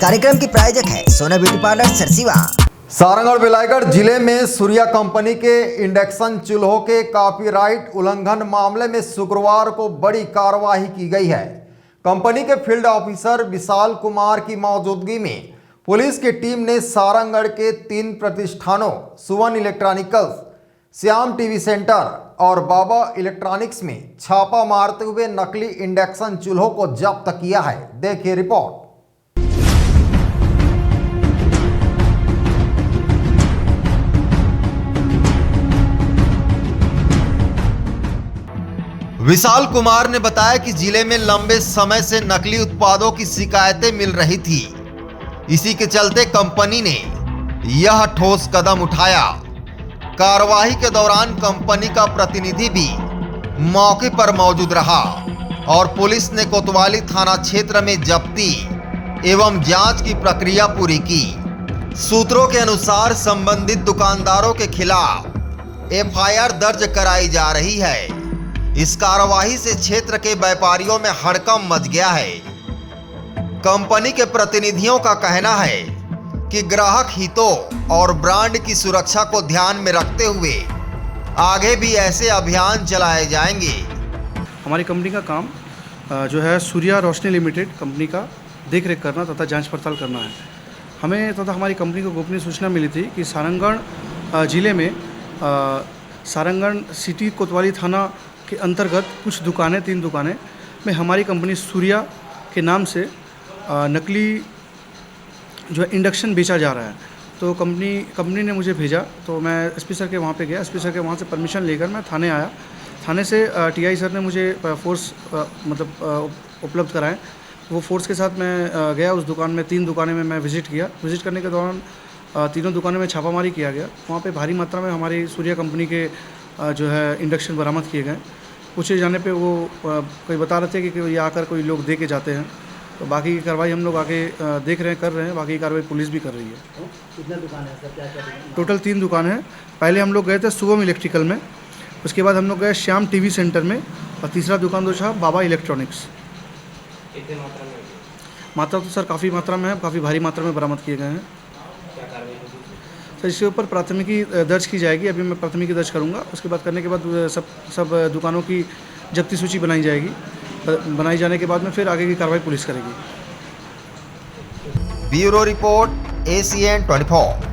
कार्यक्रम की प्रायोजक है सोना ब्यूटी पार्लर सरसीवा। सारंगढ़ बेलायगढ़ जिले में सूर्या कंपनी के इंडक्शन चूल्हों के कॉपीराइट उल्लंघन मामले में शुक्रवार को बड़ी कार्रवाई की गई है। कंपनी के फील्ड ऑफिसर विशाल कुमार की मौजूदगी में पुलिस की टीम ने सारंगढ़ के 3 प्रतिष्ठानों सुवन इलेक्ट्रॉनिकल्स, श्याम टीवी सेंटर और बाबा इलेक्ट्रॉनिक्स में छापा मारते हुए नकली इंडक्शन चूल्हों को जब्त किया है। देखिए रिपोर्ट। विशाल कुमार ने बताया कि जिले में लंबे समय से नकली उत्पादों की शिकायतें मिल रही थी। इसी के चलते कंपनी ने यह ठोस कदम उठाया। कार्रवाई के दौरान कंपनी का प्रतिनिधि भी मौके पर मौजूद रहा और पुलिस ने कोतवाली थाना क्षेत्र में जब्ती एवं जांच की प्रक्रिया पूरी की। सूत्रों के अनुसार संबंधित दुकानदारों के खिलाफ एफआईआर दर्ज कराई जा रही है। इस कार्रवाई से क्षेत्र के व्यापारियों में हड़कंप मच गया है। कंपनी के प्रतिनिधियों का कहना है कि ग्राहक हितों और ब्रांड की सुरक्षा को ध्यान में रखते हुए आगे भी ऐसे अभियान चलाए जाएंगे। हमारी कंपनी का काम जो है सूर्या रोशनी लिमिटेड कंपनी का देखरेख करना तथा जांच पड़ताल करना है। हमें तथा हमारी कंपनी को गोपनीय सूचना मिली थी कि सारंगढ़ जिले में सारंगढ़ सिटी कोतवाली थाना के अंतर्गत कुछ दुकानें 3 दुकानें में हमारी कंपनी सूर्या के नाम से नकली जो है इंडक्शन बेचा जा रहा है। तो कंपनी ने मुझे भेजा, तो मैं एसपी सर के वहाँ पे गया। एसपी सर के वहाँ से परमिशन लेकर मैं थाने आया। थाने से टीआई सर ने मुझे फोर्स उपलब्ध कराए। वो फोर्स के साथ मैं गया उस दुकान में। 3 दुकानें में मैं विज़िट किया। विज़िट करने के दौरान तीनों दुकानों में छापामारी किया गया। वहाँ पे भारी मात्रा में हमारी सूर्या कंपनी के जो है इंडक्शन बरामद किए गए। पूछे जाने पे वो कोई बता रहे थे कि ये आकर कोई लोग दे के जाते हैं। तो बाकी की कार्रवाई हम लोग आगे देख रहे हैं, कर रहे हैं। बाकी की कार्रवाई पुलिस भी कर रही है। कितने दुकान है सर? क्या टोटल 3 दुकान है। पहले हम लोग गए थे शुभम इलेक्ट्रिकल में, उसके बाद हम लोग गए श्याम टीवी सेंटर में, और तीसरा दुकान जो था बाबा इलेक्ट्रॉनिक्स। कितने मात्रा में? मात्रा तो सर काफ़ी मात्रा में है, काफ़ी भारी मात्रा में बरामद किए गए हैं। क्या कार्रवाई होगी? सर इसके ऊपर प्राथमिकी दर्ज की जाएगी। अभी मैं प्राथमिकी दर्ज करूंगा। उसके बाद करने के बाद सब दुकानों की जब्ती सूची बनाई जाएगी। बनाई जाने के बाद में फिर आगे की कार्रवाई पुलिस करेगी। Bureau report ACN 24।